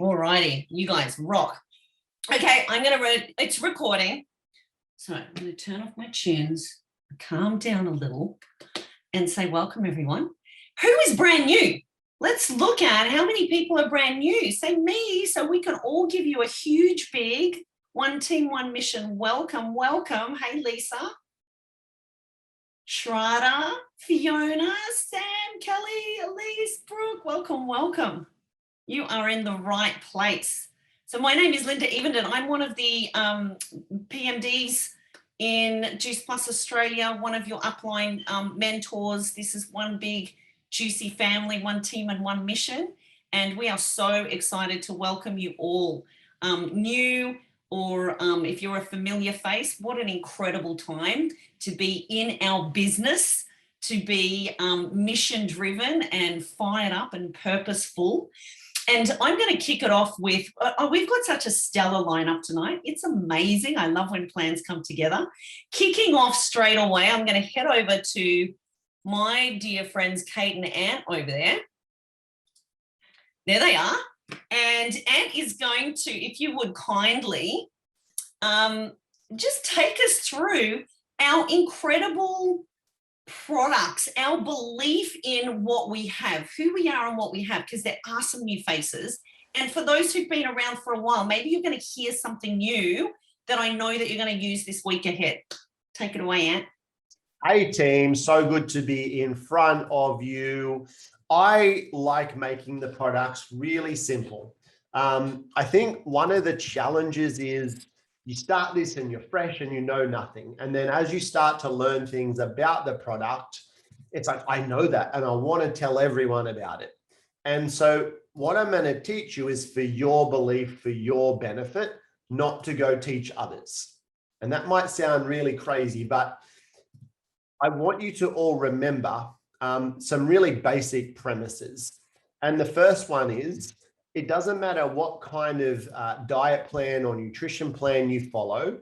Alrighty, you guys rock. Okay, it's recording. So I'm going to turn off my tunes, calm down a little, and say welcome, everyone. Who is brand new? Let's look at how many people are brand new. Say me, so we can all give you a huge, big, one team, one mission. Welcome, welcome. Hey, Lisa. Shraddha, Fiona, Sam, Kelly, Elise, Brooke, welcome, welcome. You are in the right place. So my name is Linda Evenden. I'm one of the PMDs in Juice Plus Australia, one of your upline mentors. This is one big juicy family, one team and one mission. And we are so excited to welcome you all. New or if you're a familiar face, what an incredible time to be in our business, to be mission driven and fired up and purposeful. And I'm going to kick it off with, we've got such a stellar lineup tonight. It's amazing. I love when plans come together. Kicking off straight away, I'm going to head over to my dear friends, Kate and Ant over there. There they are. And Ant is going to, if you would kindly, just take us through our incredible products, our belief in what we have, who we are and what we have, because there are some new faces. And for those who've been around for a while, maybe you're going to hear something new that I know that you're going to use this week ahead. Take it away, Ant. Hey team, so good to be in front of you. I like making the products really simple. I think one of the challenges is you start this and you're fresh and you know nothing. And then as you start to learn things about the product, it's like, I know that and I want to tell everyone about it. And so what I'm going to teach you is for your belief, for your benefit, not to go teach others. And that might sound really crazy, but I want you to all remember some really basic premises. And the first one is, it doesn't matter what kind of diet plan or nutrition plan you follow,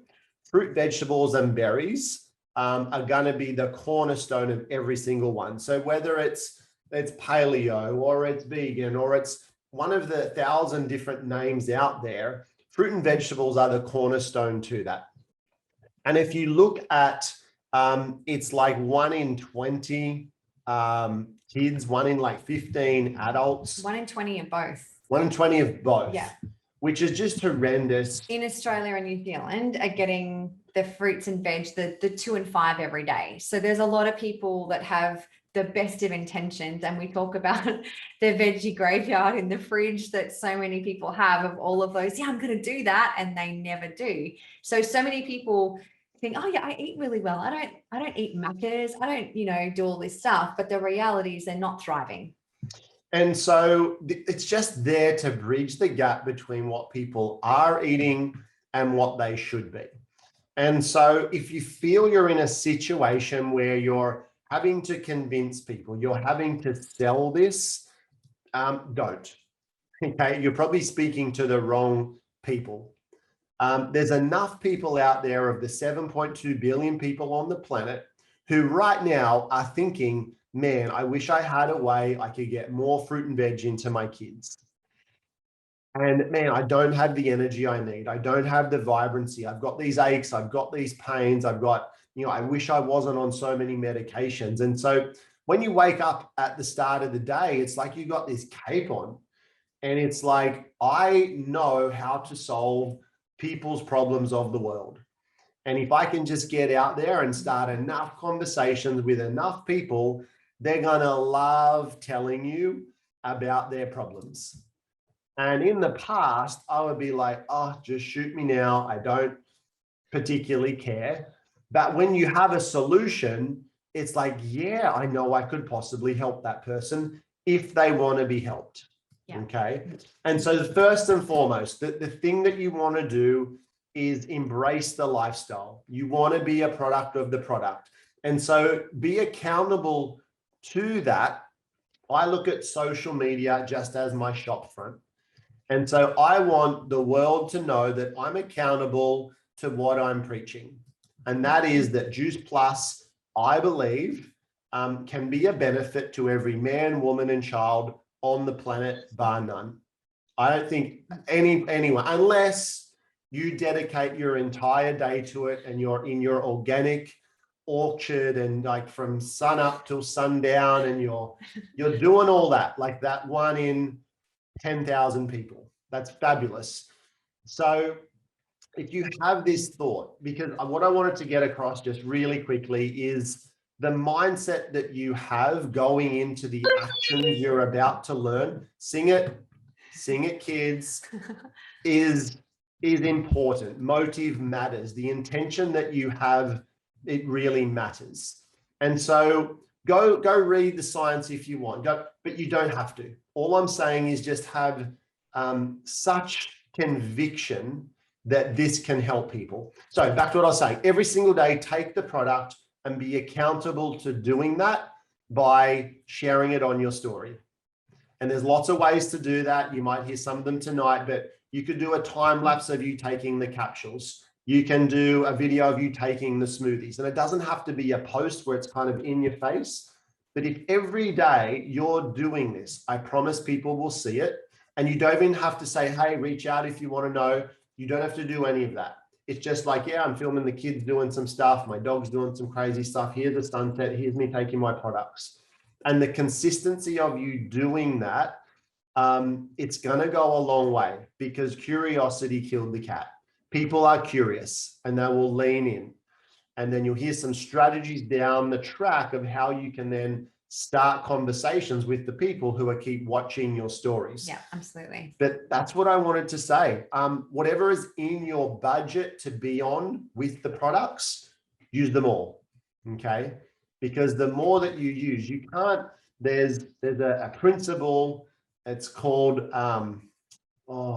fruit, vegetables, and berries are going to be the cornerstone of every single one. So whether it's paleo or it's vegan or it's one of the 1,000 different names out there, fruit and vegetables are the cornerstone to that. And if you look at, it's like 1 in 20 kids, 1 in like 15 adults. 1 in 20 of both. 1 in 20 of both. Yeah. Which is just horrendous. In Australia and New Zealand are getting the fruits and veg, the 2 and 5 every day. So there's a lot of people that have the best of intentions. And we talk about the veggie graveyard in the fridge that so many people have of all of those. Yeah, I'm going to do that. And they never do. So many people think, oh yeah, I eat really well. I don't eat Maccas. I don't, do all this stuff. But the reality is they're not thriving. And so it's just there to bridge the gap between what people are eating and what they should be. And so if you feel you're in a situation where you're having to convince people, you're having to sell this, don't. Okay, you're probably speaking to the wrong people. There's enough people out there of the 7.2 billion people on the planet who right now are thinking, man, I wish I had a way I could get more fruit and veg into my kids. And man, I don't have the energy I need. I don't have the vibrancy. I've got these aches. I've got these pains. I've got, I wish I wasn't on so many medications. And so when you wake up at the start of the day, it's like you got this cape on. And it's like, I know how to solve people's problems of the world. And if I can just get out there and start enough conversations with enough people, they're going to love telling you about their problems. And in the past, I would be like, oh, just shoot me now. I don't particularly care. But when you have a solution, it's like, yeah, I know I could possibly help that person if they want to be helped. Yeah. Okay. And so first and foremost, the thing that you want to do is embrace the lifestyle. You want to be a product of the product. And so be accountable to that. I look at social media just as my shop front. And so I want the world to know that I'm accountable to what I'm preaching. And that is that Juice Plus, I believe, can be a benefit to every man, woman, and child on the planet, bar none. I don't think anyone, unless you dedicate your entire day to it and you're in your organic orchard and like from sun up till sundown and you're doing all that, like that one in 10,000 people. That's fabulous. So if you have this thought, because what I wanted to get across just really quickly is the mindset that you have going into the actions you're about to learn. Sing it, kids, is important. Motive matters. The intention that you have, it really matters. And so go read the science if you want, but you don't have to. All I'm saying is just have such conviction that this can help people. So back to what I was saying, every single day, take the product and be accountable to doing that by sharing it on your story. And there's lots of ways to do that. You might hear some of them tonight, but you could do a time lapse of you taking the capsules. You can do a video of you taking the smoothies. And it doesn't have to be a post where it's kind of in your face. But if every day you're doing this, I promise people will see it. And you don't even have to say, hey, reach out if you want to know. You don't have to do any of that. It's just like, yeah, I'm filming the kids doing some stuff. My dog's doing some crazy stuff. Here's a sunset. Here's me taking my products. And the consistency of you doing that, it's going to go a long way because curiosity killed the cat. People are curious and they will lean in. And then you'll hear some strategies down the track of how you can then start conversations with the people who are keep watching your stories. Yeah, absolutely. But that's what I wanted to say. Whatever is in your budget to be on with the products, use them all. Okay. Because the more that you use, you can't, there's a principle, it's called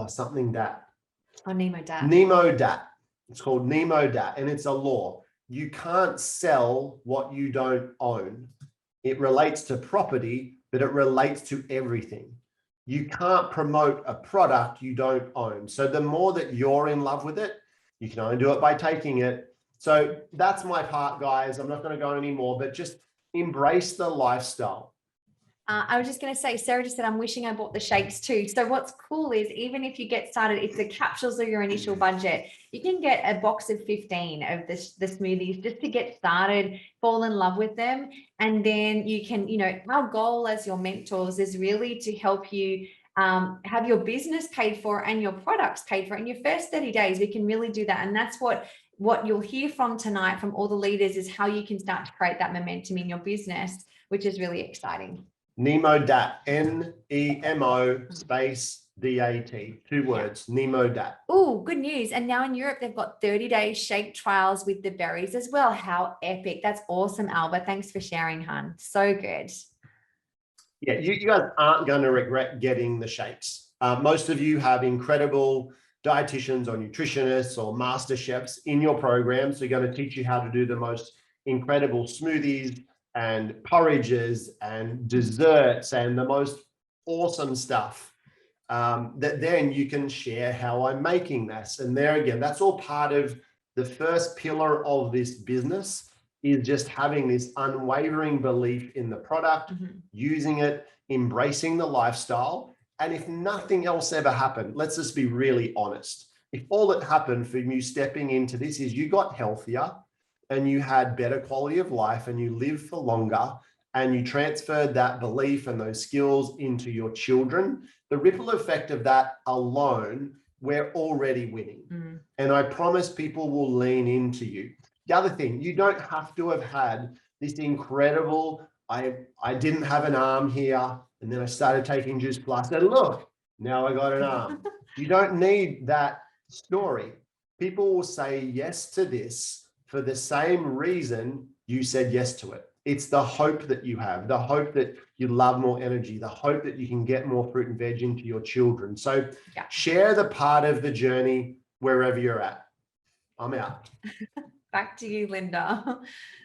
something dat. Oh, Nemo Dat. Nemo Dat. It's called Nemo Dat, and it's a law. You can't sell what you don't own. It relates to property, but it relates to everything. You can't promote a product you don't own. So the more that you're in love with it, you can only do it by taking it. So that's my part, guys. I'm not going to go anymore, but just embrace the lifestyle. I was just going to say, Sarah just said, I'm wishing I bought the shakes too. So what's cool is even if you get started, if the capsules are your initial budget, you can get a box of 15 of the smoothies just to get started, fall in love with them. And then you can, our goal as your mentors is really to help you have your business paid for and your products paid for in your first 30 days. We can really do that. And that's what you'll hear from tonight from all the leaders is how you can start to create that momentum in your business, which is really exciting. Nemo Dat, Nemo space DAT, 2 words, Nemo Dat. Oh, good news. And now in Europe, they've got 30-day shake trials with the berries as well. How epic. That's awesome, Alba. Thanks for sharing, hun. So good. Yeah, you guys aren't going to regret getting the shakes. Most of you have incredible dietitians or nutritionists or master chefs in your program. So they're going to teach you how to do the most incredible smoothies and porridges and desserts and the most awesome stuff that then you can share how I'm making this. And there again, that's all part of the first pillar of this business is just having this unwavering belief in the product, using it, embracing the lifestyle. And if nothing else ever happened, let's just be really honest. If all that happened from you stepping into this is you got healthier, and you had better quality of life and you lived for longer and you transferred that belief and those skills into your children, the ripple effect of that alone, we're already winning. And I promise people will lean into you. The other thing, you don't have to have had this incredible, I didn't have an arm here and then I started taking Juice Plus and look, now I got an arm. You don't need that story. People will say yes to this for the same reason you said yes to it. It's the hope that you have, the hope that you love more energy, the hope that you can get more fruit and veg into your children. So share the part of the journey wherever you're at. I'm out. Back to you, Linda.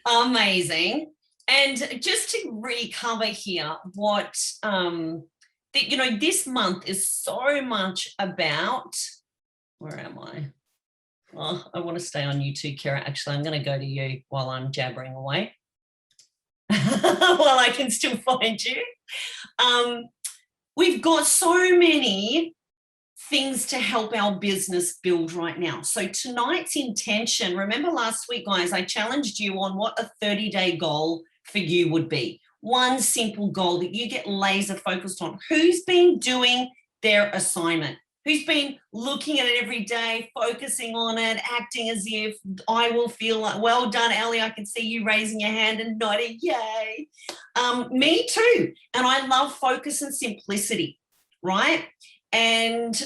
Amazing. And just to recover here, what, this month is so much about, where am I? Oh, I want to stay on you too, Kira. Actually, I'm going to go to you while I'm jabbering away. While I can still find you. We've got so many things to help our business build right now. So tonight's intention, remember last week, guys, I challenged you on what a 30-day goal for you would be. One simple goal that you get laser focused on. Who's been doing their assignment? Who's been looking at it every day, focusing on it, acting as if I will feel like, well done, Ellie, I can see you raising your hand and nodding, yay. Me too. And I love focus and simplicity, right? And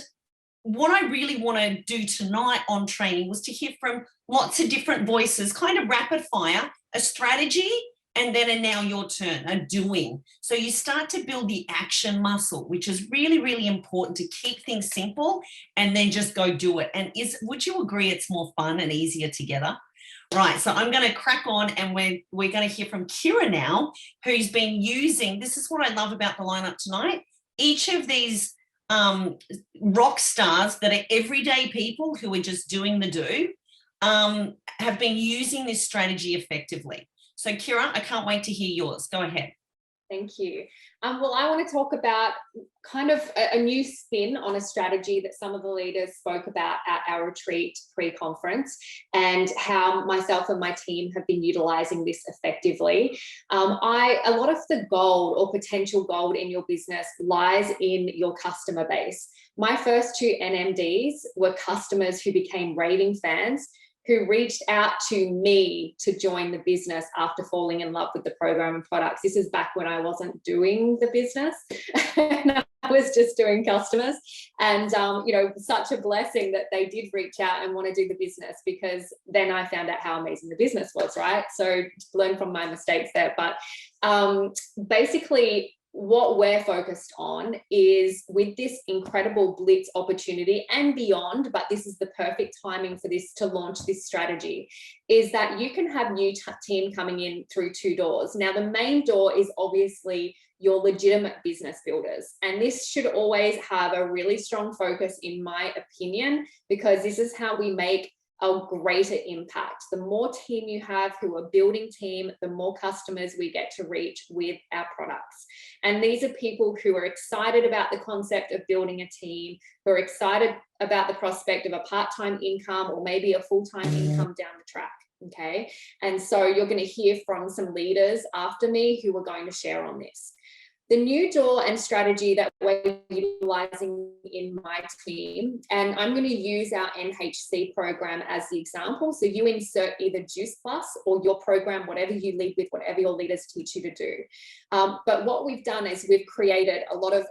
what I really want to do tonight on training was to hear from lots of different voices, kind of rapid fire, a strategy, and then a now your turn, a doing. So you start to build the action muscle, which is really, really important to keep things simple and then just go do it. And would you agree it's more fun and easier together? Right, so I'm going to crack on and we're going to hear from Kira now, who's been using, this is what I love about the lineup tonight. Each of these rock stars that are everyday people who are just doing the do have been using this strategy effectively. So Kira, I can't wait to hear yours. Go ahead. Thank you. Well, I want to talk about kind of a new spin on a strategy that some of the leaders spoke about at our retreat pre-conference, and how myself and my team have been utilizing this effectively. A lot of the gold or potential gold in your business lies in your customer base. My first two NMDs were customers who became raving fans, who reached out to me to join the business after falling in love with the program and products. This is back when I wasn't doing the business and I was just doing customers. And, such a blessing that they did reach out and want to do the business, because then I found out how amazing the business was, right? So learn from my mistakes there. But basically, what we're focused on is, with this incredible blitz opportunity and beyond, but this is the perfect timing for this to launch this strategy, is that you can have new team coming in through two doors. Now, the main door is obviously your legitimate business builders. And this should always have a really strong focus, in my opinion, because this is how we make a greater impact. The more team you have who are building team, the more customers we get to reach with our products. And these are people who are excited about the concept of building a team, who are excited about the prospect of a part-time income or maybe a full-time income down the track. Okay. And so you're going to hear from some leaders after me who are going to share on this. The new door and strategy that we're utilizing in my team, and I'm going to use our Nchc program as the example. So you insert either Juice Plus or your program, whatever you lead with, whatever your leaders teach you to do. But what we've done is we've created a lot of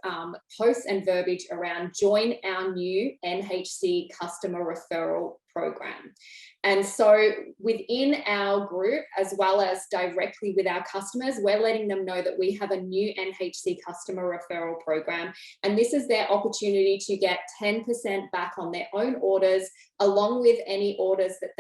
posts and verbiage around join our new Nchc customer referral program. And so within our group, as well as directly with our customers, we're letting them know that we have a new Nchc customer referral program. And this is their opportunity to get 10% back on their own orders, along with any orders that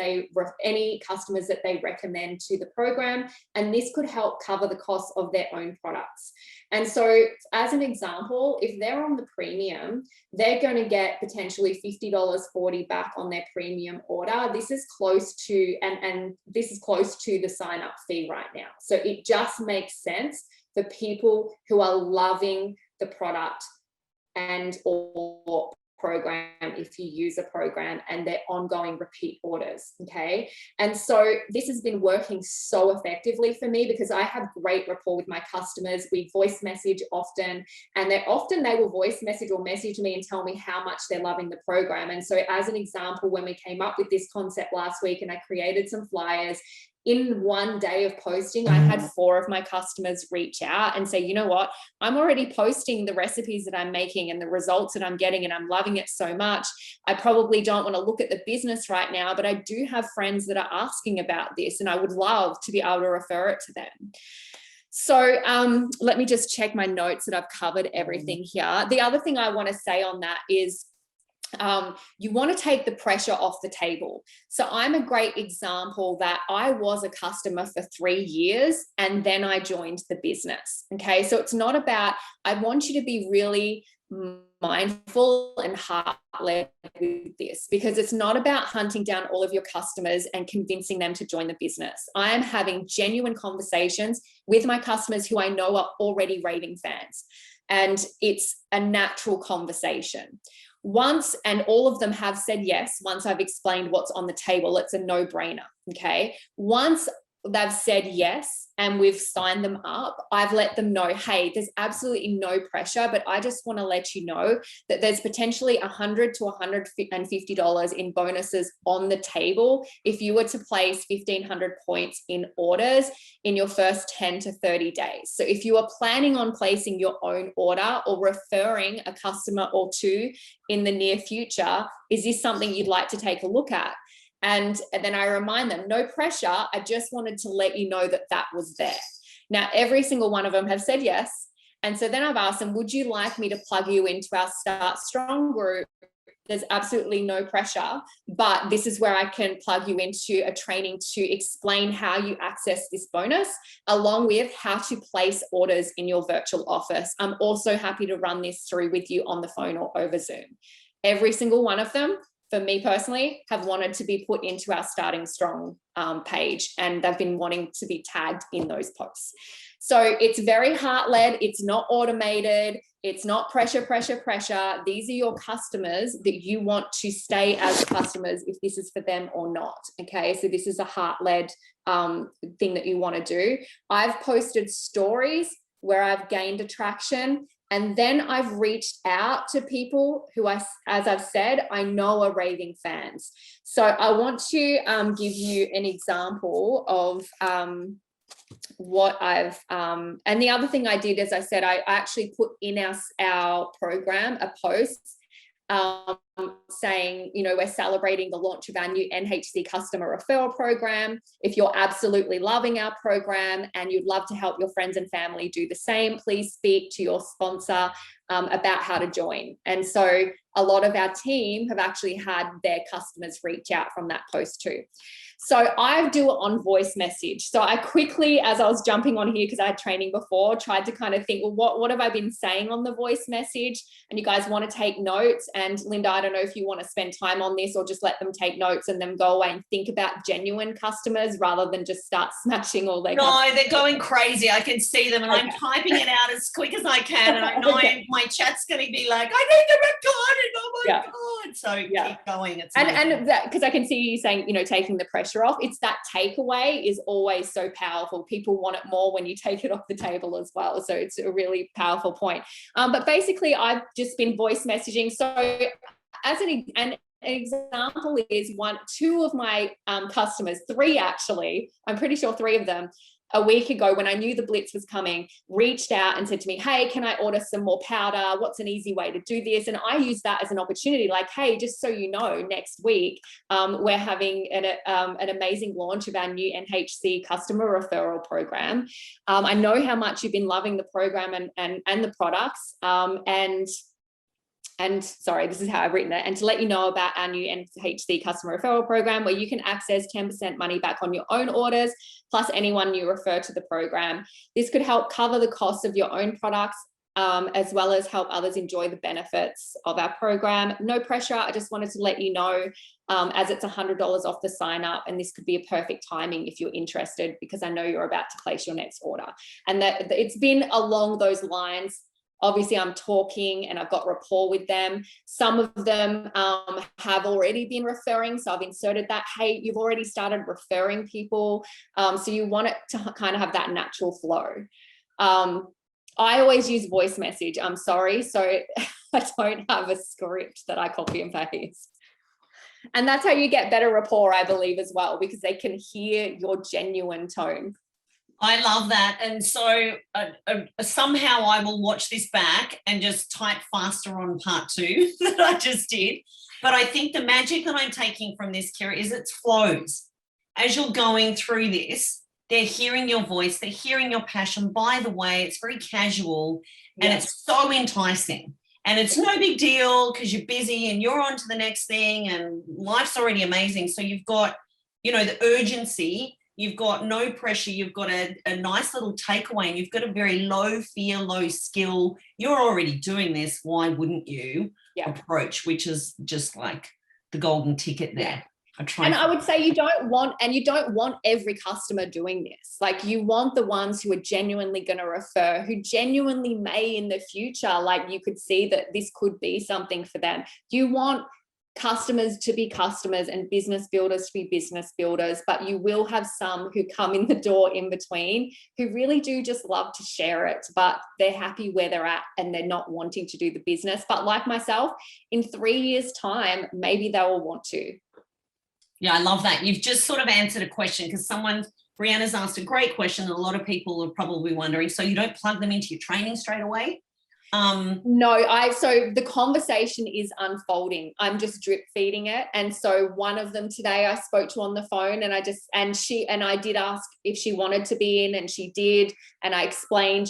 any customers that they recommend to the program. And this could help cover the cost of their own products. And so as an example, if they're on the premium, they're going to get potentially $50.40 back on their premium order. This is close to, and this is close to the sign up fee right now. So it just makes sense for people who are loving the product and or program, if you use a program, and their ongoing repeat orders. Okay. And so this has been working so effectively for me, because I have great rapport with my customers. We voice message often, and they will voice message or message me and tell me how much they're loving the program. And so as an example, when we came up with this concept last week and I created some flyers, in one day of posting, I had 4 of my customers reach out and say, you know what, I'm already posting the recipes that I'm making and the results that I'm getting, and I'm loving it so much. I probably don't want to look at the business right now, but I do have friends that are asking about this, and I would love to be able to refer it to them. So let me just check my notes that I've covered everything here. The other thing I want to say on that is, you want to take the pressure off the table. So I'm a great example that I was a customer for 3 years and then I joined the business. Okay. So it's not about, I want you to be really mindful and heart-led with this, because it's not about hunting down all of your customers and convincing them to join the business. I am having genuine conversations with my customers who I know are already raving fans, and it's a natural conversation. Once, and all of them have said yes, once I've explained what's on the table, it's a no-brainer, okay? Once they've said yes and we've signed them up, I've let them know, hey, there's absolutely no pressure, but I just want to let you know that there's potentially $100 to $150 in bonuses on the table if you were to place 1,500 points in orders in your first 10 to 30 days. So if you are planning on placing your own order or referring a customer or two in the near future, is this something you'd like to take a look at? And then I remind them, no pressure. I just wanted to let you know that that was there. Now, every single one of them have said yes. And so then I've asked them, would you like me to plug you into our Start Strong group? There's absolutely no pressure, but this is where I can plug you into a training to explain how you access this bonus, along with how to place orders in your virtual office. I'm also happy to run this through with you on the phone or over Zoom. Every single one of them, for me personally, have wanted to be put into our Starting Strong page, and they've been wanting to be tagged in those posts. So it's very heart-led, it's not automated, it's not pressure. These are your customers that you want to stay as customers if this is for them or not, okay? So this is a heart-led thing that you want to do. I've posted stories where I've gained attraction, and then I've reached out to people who, as I've said, I know are raving fans. So I want to give you an example of what I've, and the other thing I did, as I said, I actually put in our program a post saying, you know, we're celebrating the launch of our new Nchc customer referral program. If you're absolutely loving our program and you'd love to help your friends and family do the same, please speak to your sponsor about how to join. And so a lot of our team have actually had their customers reach out from that post too. So I do it on voice message. So I quickly, as I was jumping on here, because I had training before, tried to kind of think, well, what have I been saying on the voice message? And you guys want to take notes. And Linda, I don't know if you want to spend time on this or just let them take notes and then go away and think about genuine customers rather than just start smashing all their customers. They're going crazy. I can see them, and okay. I'm typing it out as quick as I can. And I know my chat's going to be like, I need to record it. Oh my God. So keep going. It's and that, because I can see you saying, you know, taking the pressure off. It's that takeaway is always so powerful. People want it more when you take it off the table as well. So it's a really powerful point. But basically, I've just been voice messaging. So as an example is two of my customers, three actually, I'm pretty sure three of them, a week ago when I knew the blitz was coming, reached out and said to me, hey, can I order some more powder? What's an easy way to do this? And I used that as an opportunity, like, hey, just so you know, next week, we're having an amazing launch of our new Nchc customer referral program. I know how much you've been loving the program and the products, and sorry, this is how I've written it. And to let you know about our new Nchc customer referral program, where you can access 10% money back on your own orders, plus anyone you refer to the program. This could help cover the cost of your own products, as well as help others enjoy the benefits of our program. No pressure. I just wanted to let you know, as it's $100 off the sign up, and this could be a perfect timing if you're interested, because I know you're about to place your next order. And that it's been along those lines. Obviously, I'm talking and I've got rapport with them. Some of them have already been referring, so I've inserted that. Hey, you've already started referring people. So you want it to kind of have that natural flow. I always use voice message. I'm sorry. So I don't have a script that I copy and paste. And that's how you get better rapport, I believe, as well, because they can hear your genuine tone. I love that. And so somehow I will watch this back and just type faster on part 2 that I just did. But I think the magic that I'm taking from this, Kira, is it flows. As you're going through this, they're hearing your voice, they're hearing your passion. By the way, it's very casual and it's so enticing. And it's no big deal because you're busy and you're on to the next thing and life's already amazing. So you've got, you know, the urgency. You've got no pressure. You've got a nice little takeaway, and you've got a very low fear, low skill. You're already doing this. Why wouldn't you approach, which is just like the golden ticket there. And I would say you don't want every customer doing this. Like, you want the ones who are genuinely going to refer, who genuinely may in the future, like, you could see that this could be something for them. You want customers to be customers and business builders to be business builders, but you will have some who come in the door in between who really do just love to share it, but they're happy where they're at and they're not wanting to do the business. But like myself, in 3 years' time, maybe they will want to. Yeah, I love that. You've just sort of answered a question, because Brianna's asked a great question and a lot of people are probably wondering, so you don't plug them into your training straight away? No, so the conversation is unfolding. I'm just drip feeding it. And so one of them today I spoke to on the phone, and I did ask if she wanted to be in, and she did. And I explained,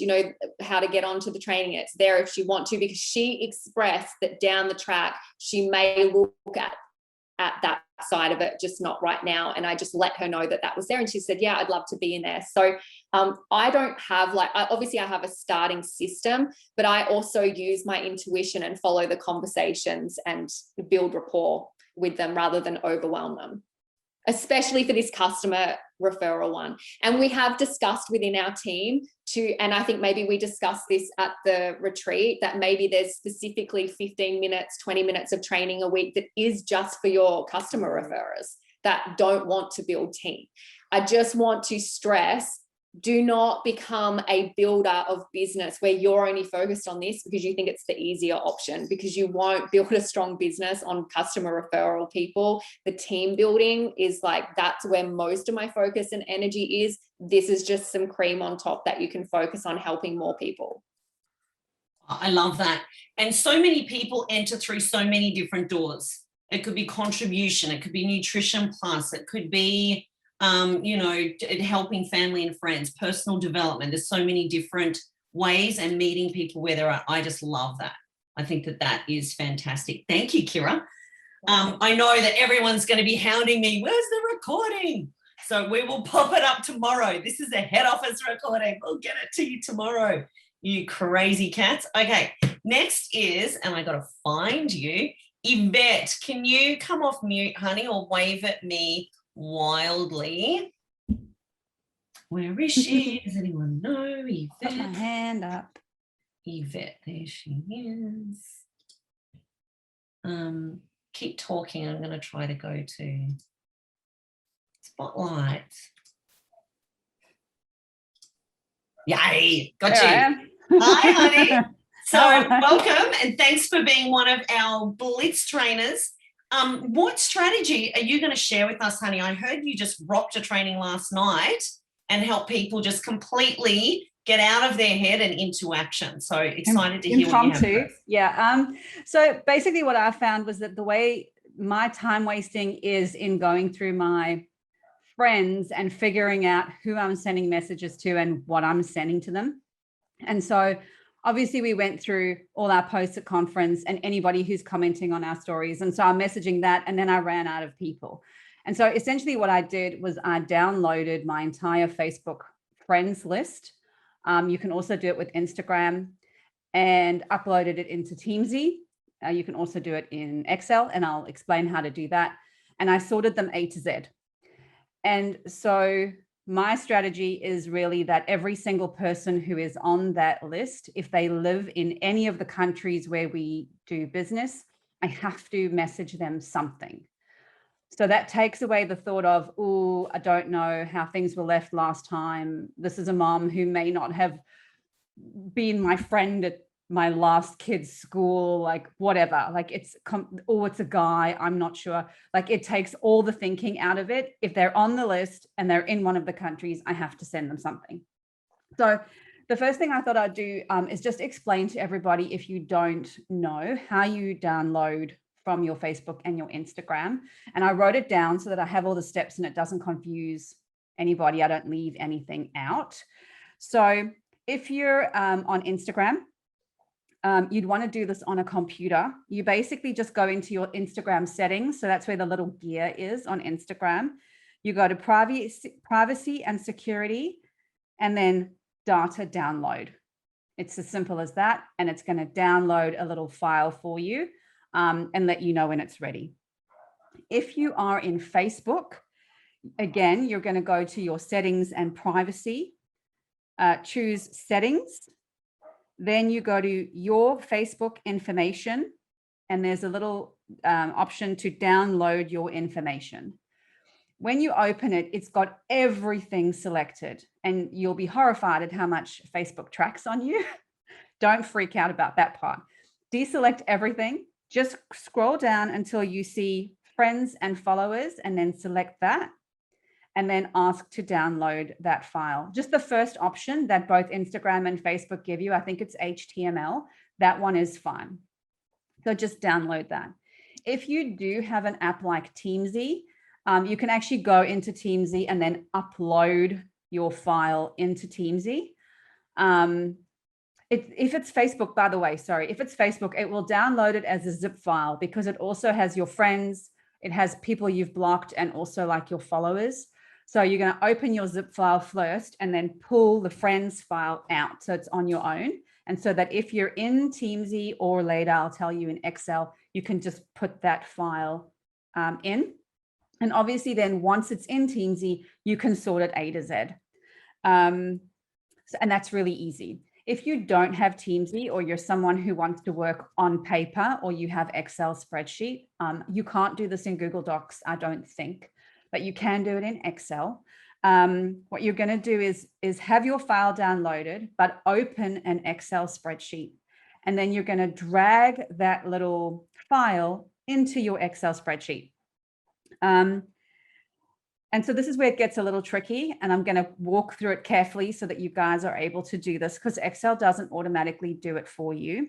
how to get onto the training. It's there if she wants to, because she expressed that down the track, she may look at that side of it, just not right now. And I just let her know that was there. And she said, yeah, I'd love to be in there. So I don't have obviously I have a starting system, but I also use my intuition and follow the conversations and build rapport with them rather than overwhelm them, especially for this customer referral one. And we have discussed within our team and I think maybe we discussed this at the retreat, that maybe there's specifically 15 minutes, 20 minutes of training a week that is just for your customer referrers that don't want to build team. I just want to stress, do not become a builder of business where you're only focused on this because you think it's the easier option, because you won't build a strong business on customer referral people. The team building is that's where most of my focus and energy is. This is just some cream on top that you can focus on helping more people. I love that. And so many people enter through so many different doors. It could be contribution, it could be nutrition plus, it could be helping family and friends, personal development. There's so many different ways, and meeting people where they're at. I just love that. I think that is fantastic. Thank you, Kira. I know that everyone's going to be hounding me. Where's the recording? So we will pop it up tomorrow. This is a head office recording. We'll get it to you tomorrow, you crazy cats. Okay, next is, and I got to find you, Yvette. Can you come off mute, honey, or wave at me wildly? Where is she? Does anyone know? Yvette. Put my hand up. Yvette, there she is. Keep talking. I'm going to try to go to Spotlight. Yay, got you. Hi, honey. So welcome, and thanks for being one of our Blitz trainers. What strategy are you going to share with us, honey? I heard you just rocked a training last night and helped people just completely get out of their head and into action. So excited to hear what you have. Yeah. So basically what I found was that the way my time wasting is in going through my friends and figuring out who I'm sending messages to and what I'm sending to them. And so obviously we went through all our posts at conference and anybody who's commenting on our stories. And so I'm messaging that, and then I ran out of people. And so essentially what I did was I downloaded my entire Facebook friends list. You can also do it with Instagram, and uploaded it into Teamsy. You can also do it in Excel, and I'll explain how to do that. And I sorted them A to Z. And so my strategy is really that every single person who is on that list, if they live in any of the countries where we do business, I have to message them something. So that takes away the thought of, oh, I don't know how things were left last time. This is a mom who may not have been my friend at my last kid's school, like whatever, like it's a guy, I'm not sure. Like it takes all the thinking out of it. If they're on the list and they're in one of the countries, I have to send them something. So the first thing I thought I'd do is just explain to everybody, if you don't know, how you download from your Facebook and your Instagram. And I wrote it down so that I have all the steps and it doesn't confuse anybody. I don't leave anything out. So if you're on Instagram, you'd want to do this on a computer. You basically just go into your Instagram settings. So that's where the little gear is on Instagram. You go to privacy and security, and then data download. It's as simple as that. And it's going to download a little file for you and let you know when it's ready. If you are in Facebook, again, you're going to go to your settings and privacy, choose settings. Then you go to your Facebook information, and there's a little option to download your information. When you open it, it's got everything selected, and you'll be horrified at how much Facebook tracks on you. Don't freak out about that part. Deselect everything. Just scroll down until you see friends and followers, and then select that, and then ask to download that file. Just the first option that both Instagram and Facebook give you, I think it's HTML, that one is fine. So just download that. If you do have an app like Teamsy, you can actually go into Teamsy and then upload your file into Teamsy. If it's Facebook, by the way, sorry, if it's Facebook, it will download it as a zip file because it also has your friends, it has people you've blocked, and also like your followers. So you're going to open your zip file first and then pull the friends file out so it's on your own. And so that if you're in Teamsy, or later I'll tell you in Excel, you can just put that file in. And obviously then once it's in Teamsy, you can sort it A to Z. And that's really easy. If you don't have Teamsy, or you're someone who wants to work on paper, or you have Excel spreadsheet, you can't do this in Google Docs, I don't think, but you can do it in Excel. What you're going to do is have your file downloaded, but open an Excel spreadsheet. And then you're going to drag that little file into your Excel spreadsheet. And so this is where it gets a little tricky, and I'm going to walk through it carefully so that you guys are able to do this, because Excel doesn't automatically do it for you.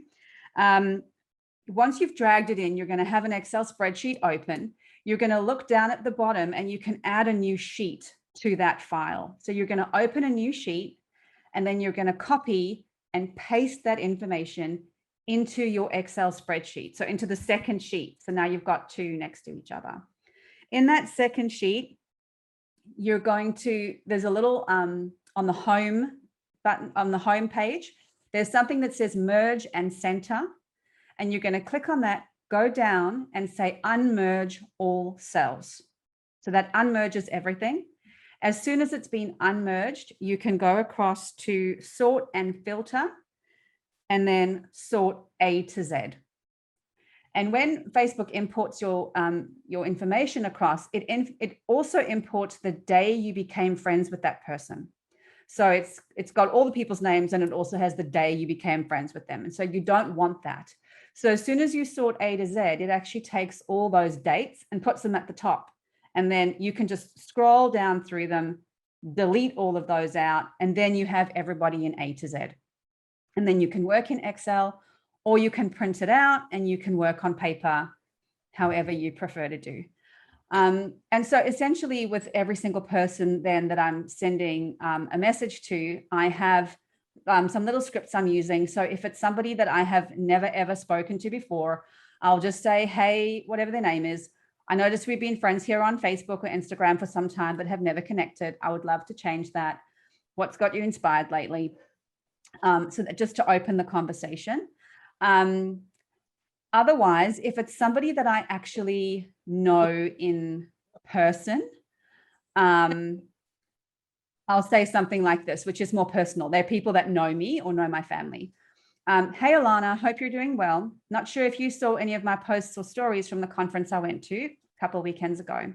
Once you've dragged it in, you're going to have an Excel spreadsheet open. You're going to look down at the bottom and you can add a new sheet to that file. So you're going to open a new sheet, and then you're going to copy and paste that information into your Excel spreadsheet. So into the second sheet. So now you've got two next to each other. In that second sheet, you're going to, there's a little on the home button, on the home page, there's something that says merge and center. And you're going to click on that, go down and say unmerge all cells. So that unmerges everything. As soon as it's been unmerged, you can go across to sort and filter, and then sort A to Z. And when Facebook imports your information across, it also imports the day you became friends with that person. So it's got all the people's names, and it also has the day you became friends with them. And so you don't want that. So as soon as you sort A to Z, it actually takes all those dates and puts them at the top. And then you can just scroll down through them, delete all of those out, and then you have everybody in A to Z. And then you can work in Excel, or you can print it out and you can work on paper, however you prefer to do. And so essentially with every single person then that I'm sending a message to, I have some little scripts I'm using. So if it's somebody that I have never, ever spoken to before, I'll just say, hey, whatever their name is, I noticed we've been friends here on Facebook or Instagram for some time, but have never connected. I would love to change that. What's got you inspired lately? So that just to open the conversation. Otherwise, if it's somebody that I actually know in person, I'll say something like this, which is more personal. They're people that know me or know my family. Hey, Alana, hope you're doing well. Not sure if you saw any of my posts or stories from the conference I went to a couple of weekends ago.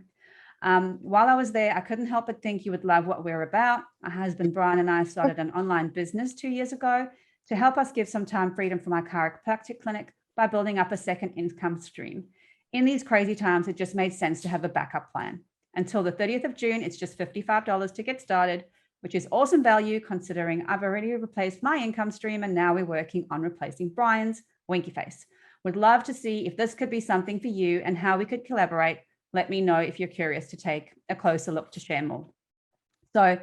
While I was there, I couldn't help but think you would love what we're about. My husband, Brian, and I started an online business 2 years ago to help us give some time freedom from our chiropractic clinic by building up a second income stream. In these crazy times, it just made sense to have a backup plan. Until the 30th of June, it's just $55 to get started, which is awesome value considering I've already replaced my income stream and now we're working on replacing Brian's winky face. Would love to see if this could be something for you and how we could collaborate. Let me know if you're curious to take a closer look to share more. So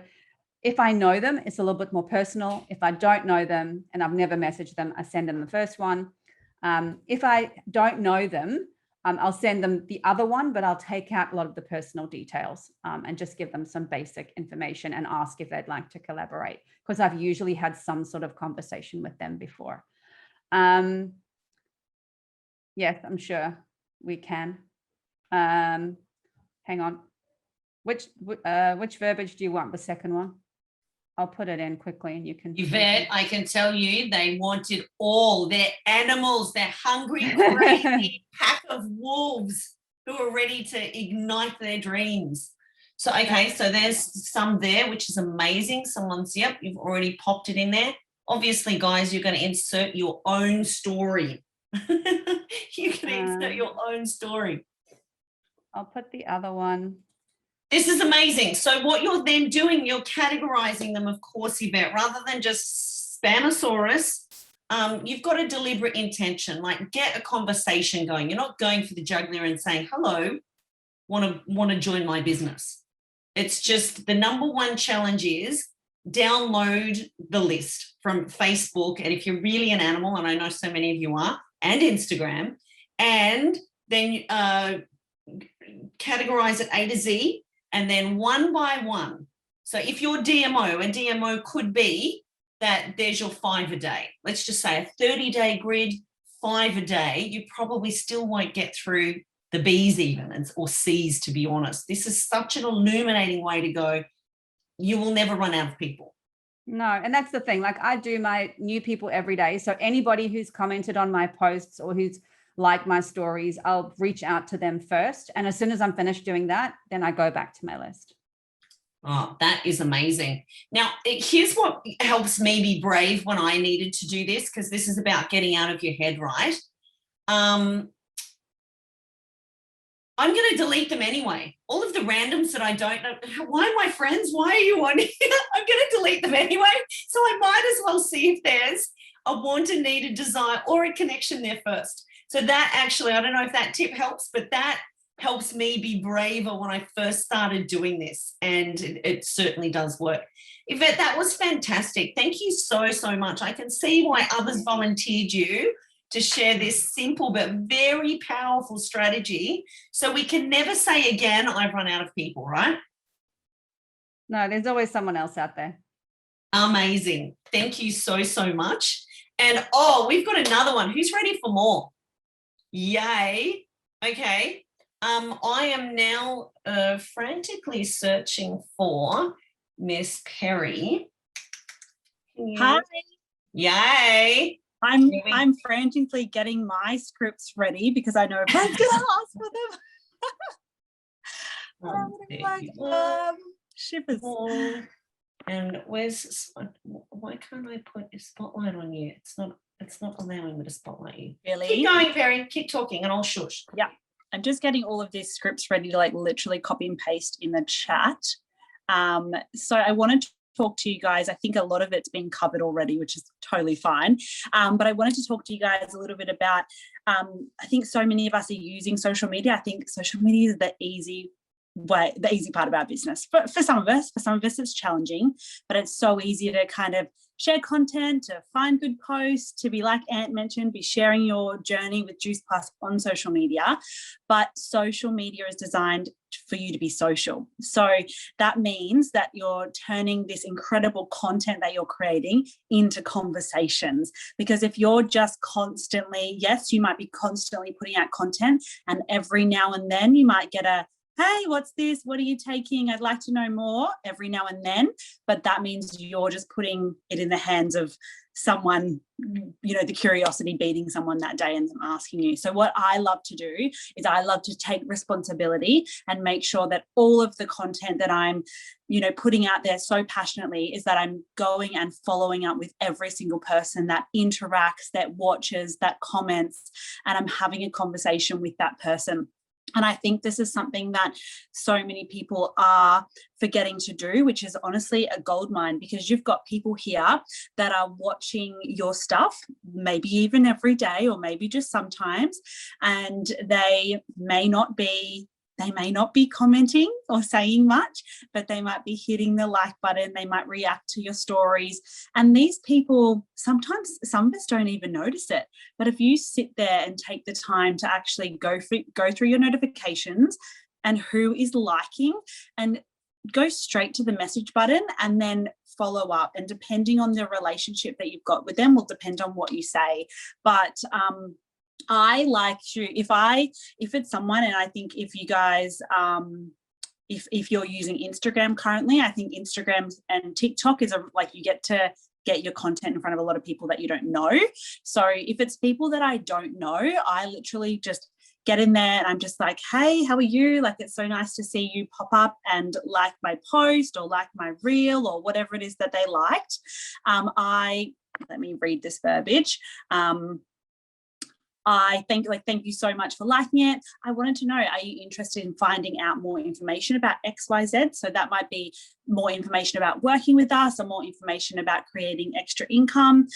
if I know them, it's a little bit more personal. If I don't know them and I've never messaged them, I send them the first one. If I don't know them, I'll send them the other one, but I'll take out a lot of the personal details and just give them some basic information and ask if they'd like to collaborate, because I've usually had some sort of conversation with them before. Yes, I'm sure we can. Hang on. Which verbiage do you want? The second one? I'll put it in quickly and you can. Yvette, I can tell you they wanted all. They're animals. They're hungry, crazy pack of wolves who are ready to ignite their dreams. So, okay, so there's some there, which is amazing. Someone's, yep, you've already popped it in there. Obviously, guys, you're going to insert your own story. You can insert your own story. I'll put the other one. This is amazing. So what you're then doing, you're categorizing them, of course, Yvette, rather than just Spamasaurus. You've got a deliberate intention, like get a conversation going. You're not going for the jugular and saying, hello, want to join my business. It's just the number one challenge is download the list from Facebook. And if you're really an animal, and I know so many of you are, and Instagram, and then categorize it A to Z, and then one by one. So if you're DMO, a DMO could be that there's your 5 a day. Let's just say a 30-day grid, 5 a day. You probably still won't get through the B's even, or C's, to be honest. This is such an illuminating way to go. You will never run out of people. No, and that's the thing. Like I do my new people every day. So anybody who's commented on my posts or who's liked my stories, I'll reach out to them first. And as soon as I'm finished doing that, then I go back to my list. Oh, that is amazing. Now, here's what helps me be brave when I needed to do this, because this is about getting out of your head, right? I'm going to delete them anyway. All of the randoms that I don't know. Why are my friends? Why are you on here? I'm going to delete them anyway. So I might as well see if there's a want, a need, a desire, or a connection there first. So that actually, I don't know if that tip helps, but that helps me be braver when I first started doing this. And it certainly does work. Yvette, that was fantastic. Thank you so, so much. I can see why others volunteered you to share this simple but very powerful strategy. So we can never say again, I've run out of people, right? No, there's always someone else out there. Amazing. Thank you so, so much. And oh, we've got another one. Who's ready for more? Yay. Okay. I am now frantically searching for Miss Perry. Hi. Yay. I'm frantically getting my scripts ready because I know everyone's going to ask for them. And I'm gonna be like, shivers. And why can't I put a spotlight on you? It's not allowing me to spotlight you. Really? Keep going, Perry. Keep talking and I'll shush. Yeah. I'm just getting all of these scripts ready to like literally copy and paste in the chat. So I wanted to talk to you guys. I think a lot of it's been covered already, which is totally fine. But I wanted to talk to you guys a little bit about, I think so many of us are using social media. I think social media is the easy part of our business. But for some of us it's challenging, but it's so easy to kind of share content, to find good posts, to be, like Ant mentioned, be sharing your journey with Juice Plus on social media. But social media is designed for you to be social. So that means that you're turning this incredible content that you're creating into conversations. Because if you're just constantly, yes, you might be constantly putting out content, and every now and then you might get a, hey, what's this? What are you taking? I'd like to know more, every now and then. But that means you're just putting it in the hands of someone, you know, the curiosity beating someone that day and them asking you. So what I love to do is I love to take responsibility and make sure that all of the content that I'm, you know, putting out there so passionately is that I'm going and following up with every single person that interacts, that watches, that comments, and I'm having a conversation with that person. And I think this is something that so many people are forgetting to do, which is honestly a goldmine, because you've got people here that are watching your stuff, maybe even every day or maybe just sometimes, and they may not be commenting or saying much, but they might be hitting the like button. They might react to your stories. And these people, sometimes some of us don't even notice it. But if you sit there and take the time to actually go through your notifications and who is liking, and go straight to the message button and then follow up, and depending on the relationship that you've got with them will depend on what you say. But I like to, if it's someone, and I think if you guys, if you're using Instagram currently, I think Instagram and TikTok is like, you get to get your content in front of a lot of people that you don't know. So if it's people that I don't know, I literally just get in there and I'm just like, hey, how are you? Like, it's so nice to see you pop up and like my post or like my reel or whatever it is that they liked. Let me read this verbiage. I thank you so much for liking it. I wanted to know, are you interested in finding out more information about XYZ? So that might be more information about working with us or more information about creating extra income.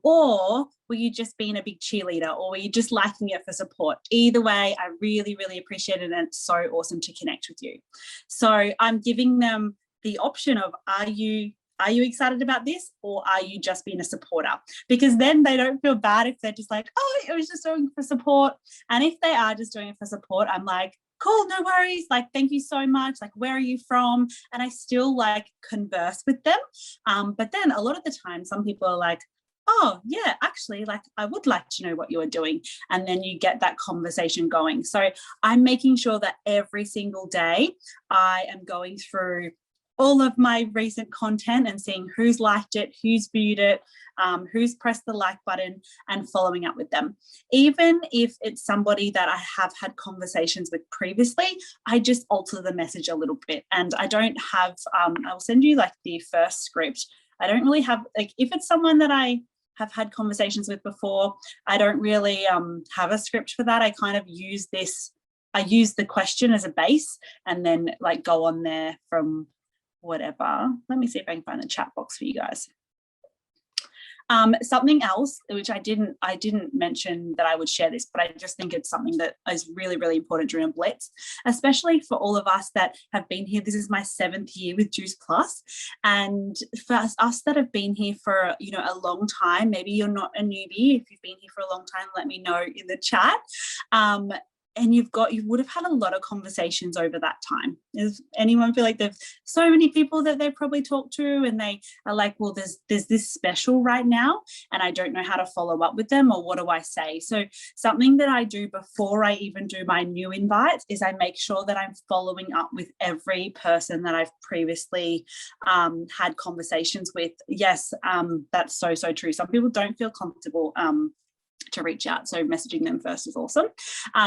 Or were you just being a big cheerleader, or were you just liking it for support? Either way, I really, really appreciate it. And it's so awesome to connect with you. So I'm giving them the option of, are you excited about this, or are you just being a supporter? Because then they don't feel bad if they're just like, oh, it was just doing it for support. And if they are just doing it for support, I'm like, cool, no worries. Like, thank you so much. Like, where are you from? And I still like converse with them. But then a lot of the time, some people are like, oh yeah, actually, like, I would like to know what you are doing. And then you get that conversation going. So I'm making sure that every single day I am going through all of my recent content and seeing who's liked it, who's viewed it, who's pressed the like button, and following up with them. Even if it's somebody that I have had conversations with previously, I just alter the message a little bit. And I don't have, I'll send you like the first script. I don't really have, like, if it's someone that I have had conversations with before, I don't really have a script for that. I kind of use I use the question as a base and then like go on there from whatever. Let me see if I can find the chat box for you guys. Something else which I didn't mention that I would share this, but I just think it's something that is really, really important during a blitz, especially for all of us that have been here. This is my 7th year with Juice Plus, and for us that have been here for a long time, maybe you're not a newbie. If you've been here for a long time, let me know in the chat. And you would have had a lot of conversations over that time. Does anyone feel like there's so many people that they've probably talked to and they are like, well, there's this special right now and I don't know how to follow up with them, or what do I say? So something that I do before I even do my new invites is I make sure that I'm following up with every person that I've previously had conversations with. Yes, that's so true. Some people don't feel comfortable to reach out, so messaging them first is awesome.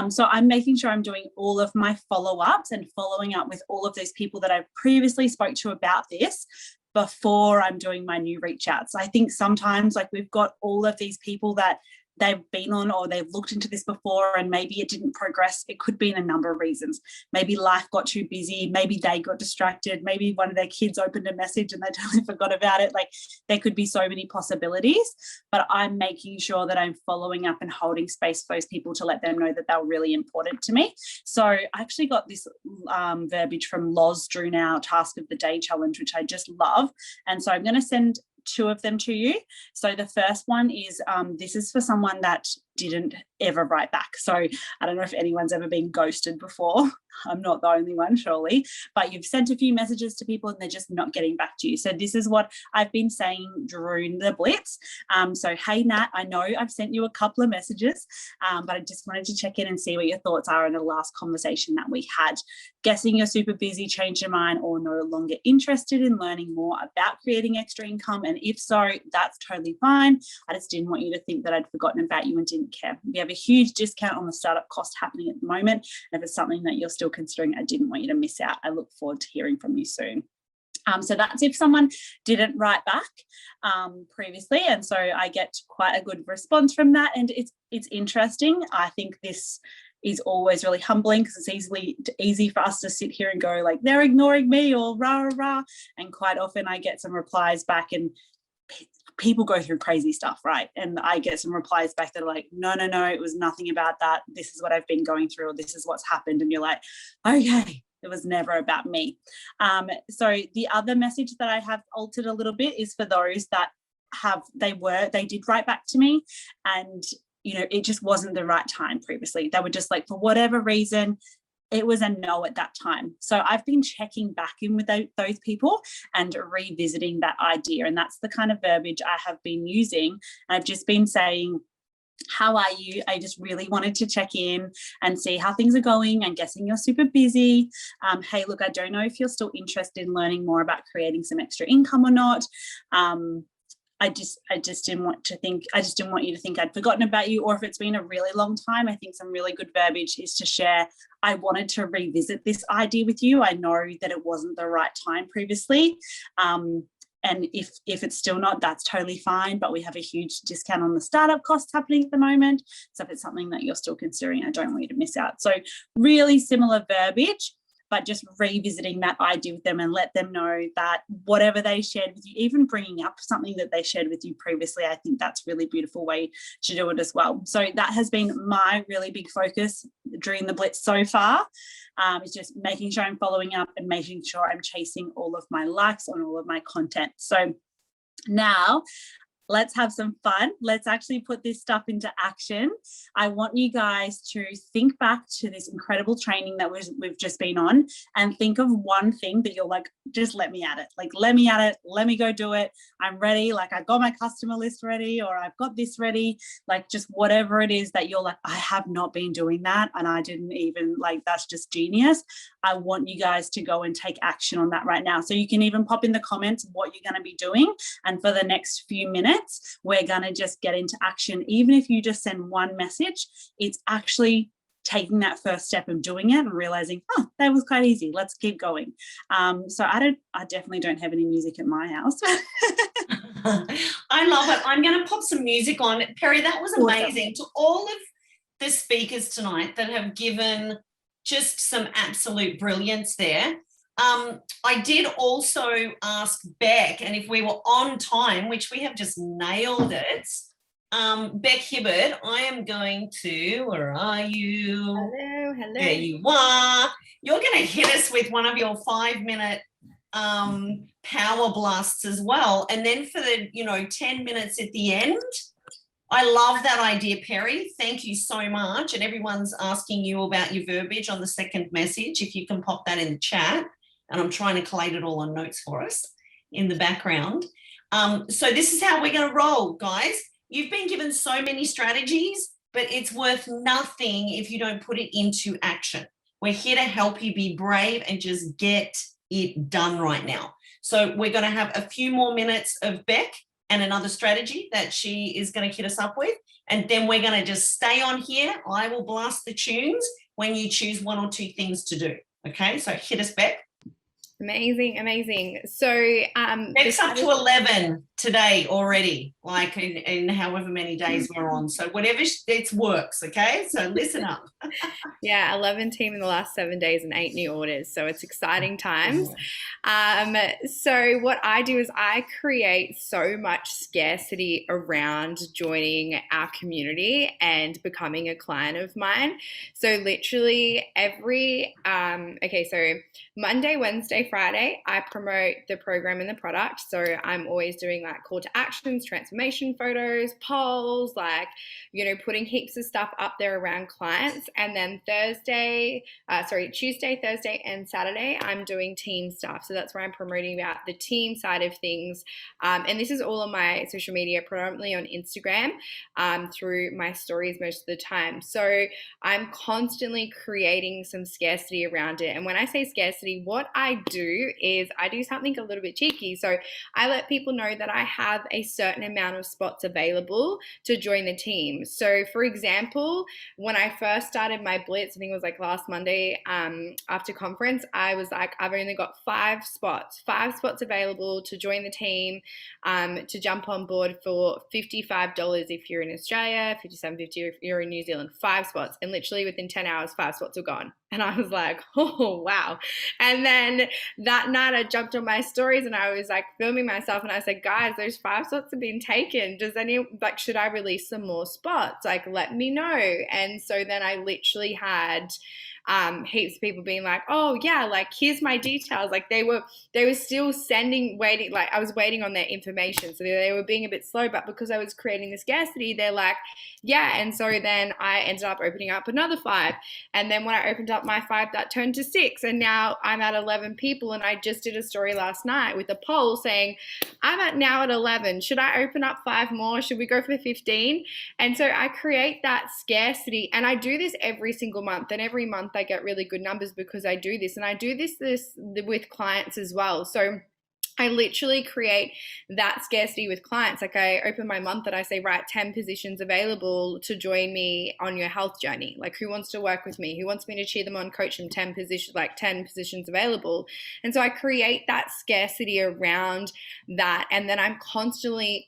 So I'm making sure I'm doing all of my follow-ups and following up with all of those people that I've previously spoke to about this before I'm doing my new reach outs. I think sometimes, like, we've got all of these people that they've been on or they've looked into this before and maybe it didn't progress. It could be in a number of reasons. Maybe life got too busy, maybe they got distracted, maybe one of their kids opened a message and they totally forgot about it. Like, there could be so many possibilities, but I'm making sure that I'm following up and holding space for those people to let them know that they're really important to me. So I actually got this verbiage from Loz Drew Now Task of the Day Challenge, which I just love. And so I'm going to send 2 of them to you. So the first one is, this is for someone that didn't ever write back. So I don't know if anyone's ever been ghosted before. I'm not the only one, surely, but you've sent a few messages to people and they're just not getting back to you. So this is what I've been saying during the blitz. So, hey, Nat, I know I've sent you a couple of messages, but I just wanted to check in and see what your thoughts are in the last conversation that we had. Guessing you're super busy, changed your mind, or no longer interested in learning more about creating extra income. And if so, that's totally fine. I just didn't want you to think that I'd forgotten about you and didn't care. We have a huge discount on the startup cost happening at the moment. And if it's something that you're still considering, I didn't want you to miss out. I look forward to hearing from you soon. So that's if someone didn't write back previously. And so I get quite a good response from that. And it's interesting. I think this is always really humbling because it's easy for us to sit here and go like, they're ignoring me or rah, rah, rah. And quite often I get some replies back and people go through crazy stuff, right? And I get some replies back that are like, no, it was nothing about that. This is what I've been going through, or this is what's happened. And you're like, okay, it was never about me. So the other message that I have altered a little bit is for those that they did write back to me and, it just wasn't the right time previously. They were just like, for whatever reason, it was a no at that time. So I've been checking back in with those people and revisiting that idea. And that's the kind of verbiage I have been using. I've just been saying, how are you? I just really wanted to check in and see how things are going. I'm guessing you're super busy. Hey, look, I don't know if you're still interested in learning more about creating some extra income or not. I just didn't want you to think I'd forgotten about you, or if it's been a really long time. I think some really good verbiage is to share. I wanted to revisit this idea with you. I know that it wasn't the right time previously. And if it's still not, that's totally fine. But we have a huge discount on the startup costs happening at the moment. So if it's something that you're still considering, I don't want you to miss out. So really similar verbiage, but just revisiting that idea with them and let them know that whatever they shared with you, even bringing up something that they shared with you previously, I think that's a really beautiful way to do it as well. So that has been my really big focus during the Blitz so far, is just making sure I'm following up and making sure I'm chasing all of my likes on all of my content. So now let's have some fun. Let's actually put this stuff into action. I want you guys to think back to this incredible training that we've just been on, and think of one thing that you're like, just let me at it. Like, let me at it. Let me go do it. I'm ready. Like, I've got my customer list ready, or I've got this ready. Like, just whatever it is that you're like, I have not been doing that. And I didn't even, like, that's just genius. I want you guys to go and take action on that right now. So you can even pop in the comments what you're going to be doing. And for the next few minutes, we're going to just get into action. Even if you just send one message, it's actually taking that first step of doing it and realizing, oh, that was quite easy. Let's keep going. So I definitely don't have any music at my house. I love it. I'm going to pop some music on. Perry, that was amazing. To all of the speakers tonight that have given just some absolute brilliance there. I did also ask Beck, and if we were on time, which we have just nailed it, Beck Hibbert, I am going to, where are you? Hello. There you are. You're going to hit us with one of your 5-minute power blasts as well. And then for the, 10 minutes at the end. I love that idea, Perry. Thank you so much. And everyone's asking you about your verbiage on the second message. If you can pop that in the chat. And I'm trying to collate it all on notes for us in the background. So this is how we're going to roll, guys. You've been given so many strategies, but it's worth nothing if you don't put it into action. We're here to help you be brave and just get it done right now. So we're going to have a few more minutes of Beck and another strategy that she is going to hit us up with. And then we're going to just stay on here. I will blast the tunes when you choose one or two things to do. Okay, so hit us, Beck. Amazing. So it's up to 11 today already, like in however many days we're on. So whatever it works, okay? So listen up. Yeah, 11 team in the last 7 days and 8 new orders. So it's exciting times. So what I do is I create so much scarcity around joining our community and becoming a client of mine. So literally every, so Monday, Wednesday, Friday, I promote the program and the product. So I'm always doing like call to actions, transformation photos, polls, putting heaps of stuff up there around clients. And then Tuesday, Thursday, and Saturday, I'm doing team stuff. So that's where I'm promoting about the team side of things. And this is all on my social media, predominantly on Instagram, through my stories most of the time. So I'm constantly creating some scarcity around it. And when I say scarcity, what I do is I do something a little bit cheeky. So I let people know that I have a certain amount of spots available to join the team. So for example, when I first started my Blitz, I think it was like last Monday after conference, I was like, I've only got 5 spots available to join the team, to jump on board for $55 if you're in Australia, $57.50 if you're in New Zealand, 5 spots. And literally within 10 hours, 5 spots were gone. And I was like, oh, wow. And then that night I jumped on my stories and I was like filming myself and I said, guys, those 5 spots have been taken. Should I release some more spots? Like, let me know. And so then I literally had heaps of people being like, oh yeah, like here's my details. Like they were still waiting, like I was waiting on their information. So they were being a bit slow, but because I was creating the scarcity, they're like, yeah. And so then I ended up opening up another 5. And then when I opened up my 5, that turned to 6. And now I'm at 11 people. people. And I just did a story last night with a poll saying, I'm now at 11. Should I open up 5 more? Should we go for 15? And so I create that scarcity, and I do this every single month. And every month I get really good numbers because I do this, and I do this with clients as well. So I literally create that scarcity with clients. Like I open my month and I say, right, 10 positions available to join me on your health journey. Like, who wants to work with me? Who wants me to cheer them on, coach them? 10 positions available. And so I create that scarcity around that. And then I'm constantly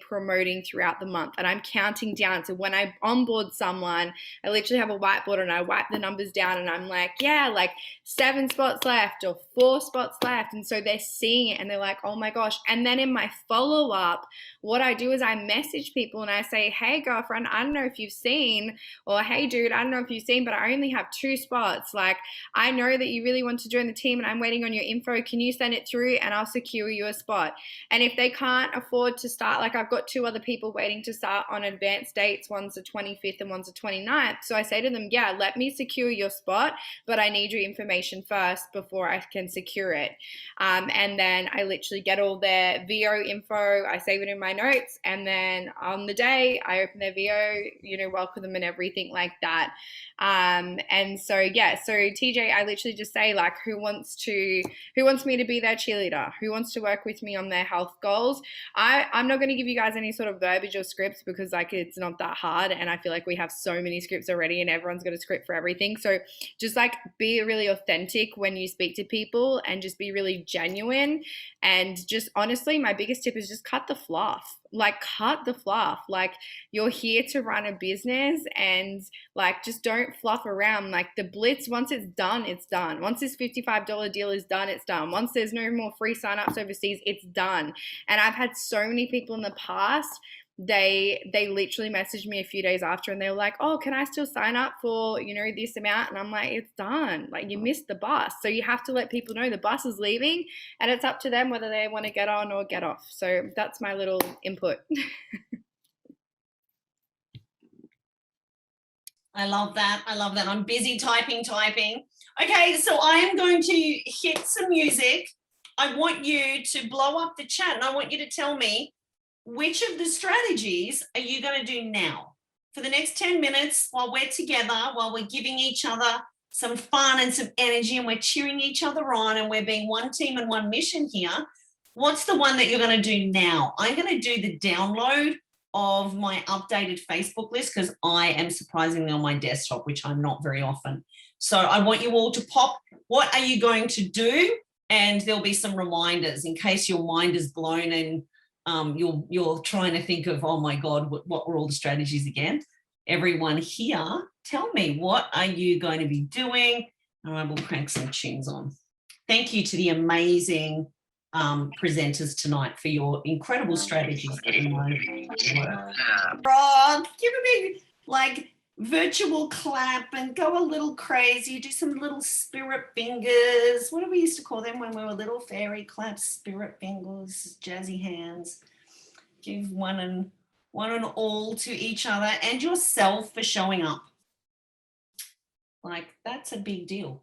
promoting throughout the month, and I'm counting down. So when I onboard someone, I literally have a whiteboard and I wipe the numbers down, and I'm like, yeah, like 7 spots left or 4 spots left. And so they're seeing it and they're like, oh my gosh. And then in my follow-up, what I do is I message people and I say, hey girlfriend, I don't know if you've seen, or hey dude, I don't know if you've seen, but I only have 2 spots. Like, I know that you really want to join the team and I'm waiting on your info. Can you send it through and I'll secure you a spot? And if they can't afford to start, like I've got 2 other people waiting to start on advanced dates. One's the 25th and one's the 29th. So I say to them, yeah, let me secure your spot, but I need your information first before I can secure it. And then I literally get all their VO info, I save it in my notes, and then on the day I open their VO, welcome them and everything like that. And so, yeah, so TJ, I literally just say, like, who wants me to be their cheerleader? Who wants to work with me on their health goals? I'm not going to give you guys any sort of verbiage or scripts because, like, it's not that hard. And I feel like we have so many scripts already and everyone's got a script for everything. So just, like, be really authentic when you speak to people and just be really genuine. And just honestly, my biggest tip is just cut the fluff. Like, cut the fluff. Like, you're here to run a business, and like, just don't fluff around. Like, the blitz, once it's done, it's done. Once this $55 deal is done, it's done. Once there's no more free signups overseas, it's done. And I've had so many people in the past, they literally messaged me a few days after and they were like, oh, can I still sign up for, this amount? And I'm like, it's done. Like, you missed the bus. So you have to let people know the bus is leaving, and it's up to them whether they want to get on or get off. So that's my little input. I love that. I'm busy typing. Okay, so I am going to hit some music. I want you to blow up the chat, and I want you to tell me, which of the strategies are you going to do now for the next 10 minutes while we're together, while we're giving each other some fun and some energy, and we're cheering each other on, and we're being one team and one mission here? What's the one that you're going to do now? I'm going to do the download of my updated Facebook list because I am surprisingly on my desktop, which I'm not very often. So I want you all to pop, what are you going to do? And there'll be some reminders in case your mind is blown and you're trying to think of, oh my God, what were all the strategies again? Everyone here, tell me, what are you going to be doing? All right, we'll crank some tunes on. Thank you to the amazing presenters tonight for your incredible strategies. Rob, give me like virtual clap and go a little crazy. Do some little spirit fingers. What do we used to call them when we were little? Fairy claps, spirit fingers, jazzy hands. Give one and all to each other and yourself for showing up. Like, that's a big deal.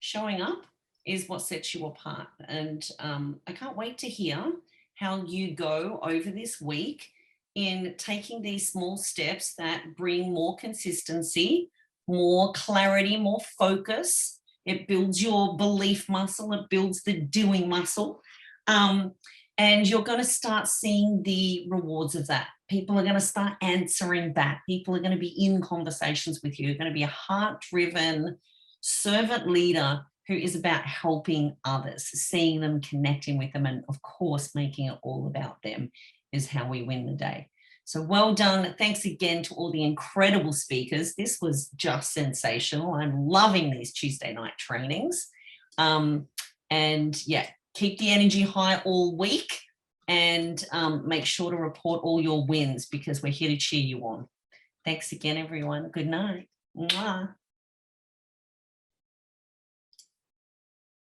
Showing up is what sets you apart. And I can't wait to hear how you go over this week in taking these small steps that bring more consistency, more clarity, more focus. It builds your belief muscle, it builds the doing muscle. And you're going to start seeing the rewards of that. People are going to start answering back. People are going to be in conversations with you. You're going to be a heart-driven servant leader who is about helping others, seeing them, connecting with them, and of course, making it all about them is how we win the day. So well done. Thanks again to all the incredible speakers. This was just sensational. I'm loving these Tuesday night trainings. And yeah, keep the energy high all week and make sure to report all your wins because we're here to cheer you on. Thanks again, everyone. Good night. Mwah.